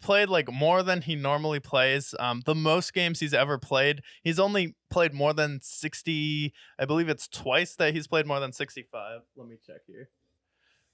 played like more than he normally plays. The most games he's ever played, he's only played more than 60. I believe it's twice that he's played more than 65. Let me check here.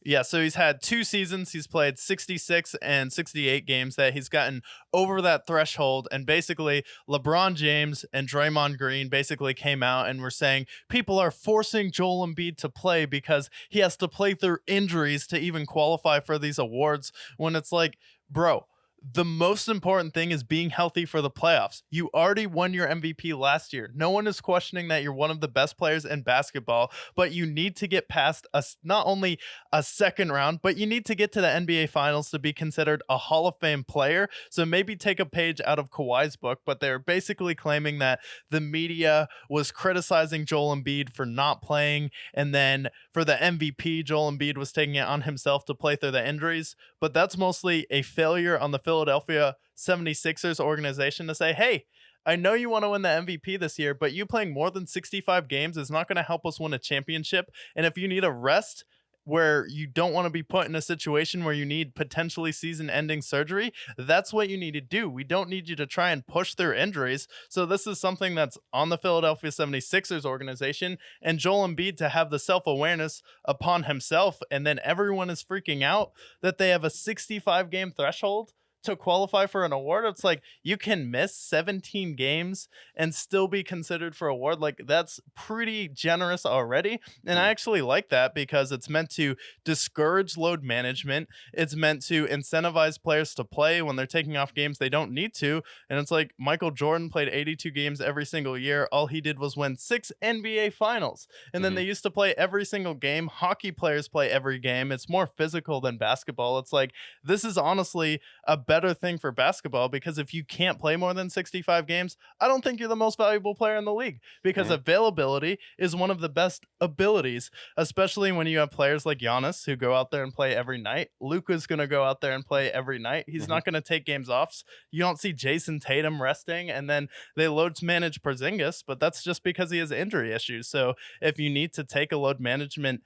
Yeah, so he's had 2 seasons. He's played 66 and 68 games that he's gotten over that threshold. And basically, LeBron James and Draymond Green basically came out and were saying people are forcing Joel Embiid to play because he has to play through injuries to even qualify for these awards. When it's like, bro, the most important thing is being healthy for the playoffs. You already won your MVP last year. No one is questioning that you're one of the best players in basketball, but you need to get past not only a second round, but you need to get to the NBA Finals to be considered a Hall of Fame player. So maybe take a page out of Kawhi's book, but they're basically claiming that the media was criticizing Joel Embiid for not playing, and then for the MVP, Joel Embiid was taking it on himself to play through the injuries. But that's mostly a failure on the Philadelphia 76ers organization to say, hey, I know you want to win the MVP this year, but you playing more than 65 games is not going to help us win a championship. And if you need a rest where you don't want to be put in a situation where you need potentially season-ending surgery, that's what you need to do. We don't need you to try and push through injuries. So this is something that's on the Philadelphia 76ers organization, and Joel Embiid to have the self-awareness upon himself, and then everyone is freaking out that they have a 65-game threshold to qualify for an award. It's like you can miss 17 games and still be considered for award. Like that's pretty generous already. And I actually like that because it's meant to discourage load management. It's meant to incentivize players to play when they're taking off games they don't need to. And it's like Michael Jordan played 82 games every single year. All he did was win 6 NBA finals. And then they used to play every single game. Hockey players play every game. It's more physical than basketball. It's like, this is honestly a better thing for basketball, because if you can't play more than 65 games, I don't think you're the most valuable player in the league, because availability is one of the best abilities, especially when you have players like Giannis who go out there and play every night. Luka's going to go out there and play every night. He's not going to take games off. You don't see Jason Tatum resting, and then they load manage Porzingis, but that's just because he has injury issues. So if you need to take a load management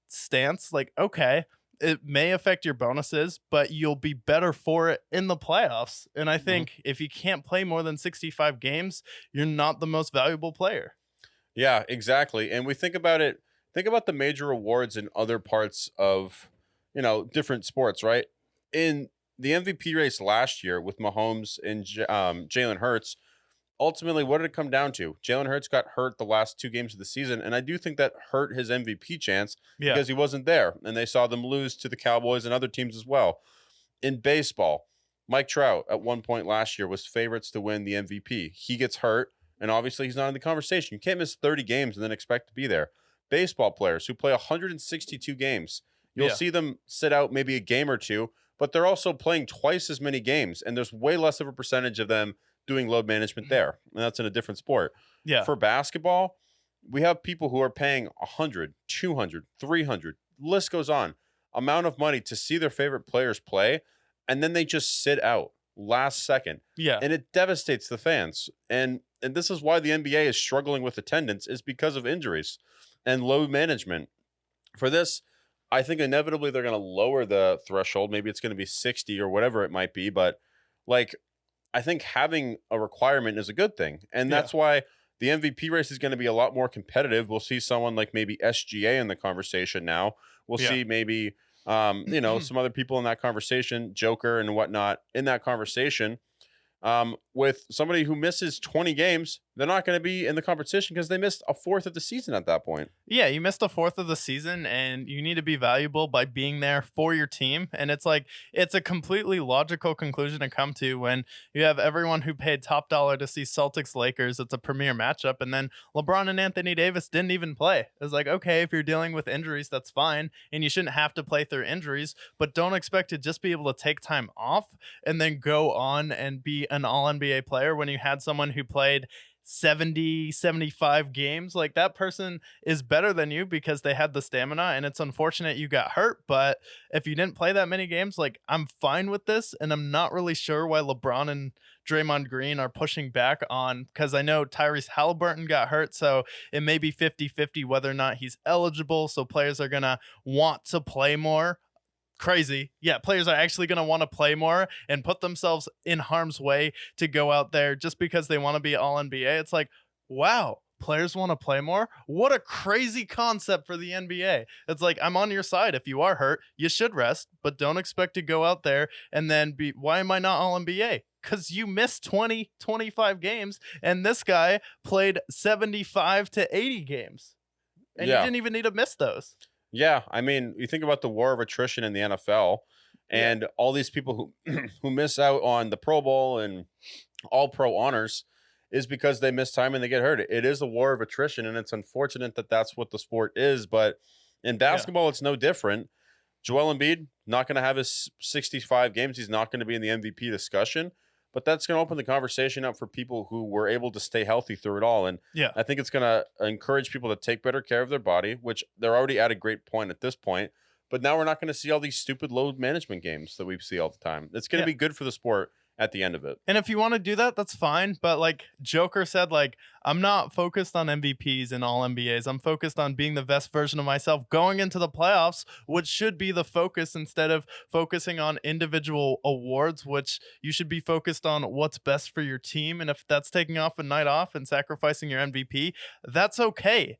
stance, like, okay, it may affect your bonuses, but you'll be better for it in the playoffs. And I think if you can't play more than 65 games, you're not the most valuable player. Yeah, exactly. And we think about it, think about the major awards in other parts of, different sports, right? In the MVP race last year with Mahomes and Jalen Hurts, ultimately, what did it come down to? Jalen Hurts got hurt the last 2 games of the season, and I do think that hurt his MVP chance because he wasn't there, and they saw them lose to the Cowboys and other teams as well. In baseball, Mike Trout at one point last year was favorites to win the MVP. He gets hurt, and obviously he's not in the conversation. You can't miss 30 games and then expect to be there. Baseball players who play 162 games, you'll see them sit out maybe a game or two, but they're also playing twice as many games, and there's way less of a percentage of them doing load management there. And that's in a different sport. Yeah. For basketball, we have people who are paying 100, 200, 300, list goes on, amount of money to see their favorite players play, and then they just sit out last second. Yeah. And it devastates the fans. And this is why the NBA is struggling with attendance, is because of injuries and load management. For this, I think inevitably they're going to lower the threshold. Maybe it's going to be 60 or whatever it might be, but like, I think having a requirement is a good thing. And that's why the MVP race is going to be a lot more competitive. We'll see someone like maybe SGA in the conversation now. We'll see maybe, some other people in that conversation, Joker and whatnot in that conversation. With somebody who misses 20 games, they're not going to be in the competition because they missed a fourth of the season at that point. Yeah, you missed a fourth of the season, and you need to be valuable by being there for your team. And it's like, it's a completely logical conclusion to come to when you have everyone who paid top dollar to see Celtics Lakers. It's a premier matchup. And then LeBron and Anthony Davis didn't even play. It's like, okay, if you're dealing with injuries, that's fine. And you shouldn't have to play through injuries, but don't expect to just be able to take time off and then go on and be an all NBA player when you had someone who played 70, 75 games. Like, that person is better than you because they had the stamina, and it's unfortunate you got hurt. But if you didn't play that many games, like, I'm fine with this, and I'm not really sure why LeBron and Draymond Green are pushing back on, because I know Tyrese Halliburton got hurt, so it may be 50-50 whether or not he's eligible. So players are gonna want to play more. crazy. Yeah, players are actually going to want to play more and put themselves in harm's way to go out there just because they want to be all NBA. It's like, wow, players want to play more? What a crazy concept for the NBA. It's like, I'm on your side. If you are hurt, you should rest, but don't expect to go out there and then be, why am I not all NBA? Because you missed 20, 25 games, and this guy played 75 to 80 games. And you Yeah. didn't even need to miss those. Yeah, I mean, you think about the war of attrition in the NFL, Yeah. and all these people who who miss out on the Pro Bowl and All Pro honors is because they miss time and they get hurt. It is a war of attrition, and it's unfortunate that that's what the sport is. But in Yeah. basketball, it's no different. Joel Embiid not going to have his 65 games. He's not going to be in the MVP discussion. But that's going to open the conversation up for people who were able to stay healthy through it all. And Yeah. I think it's going to encourage people to take better care of their body, which they're already at a great point at this point. But now we're not going to see all these stupid load management games that we see all the time. It's going to Yeah. be good for the sport at the end of it. And if you want to do that, that's fine. But like Joker said, like, I'm not focused on MVPs and all NBAs. I'm focused on being the best version of myself going into the playoffs, which should be the focus instead of focusing on individual awards, which you should be focused on what's best for your team. And if that's taking off a night off and sacrificing your MVP, that's okay.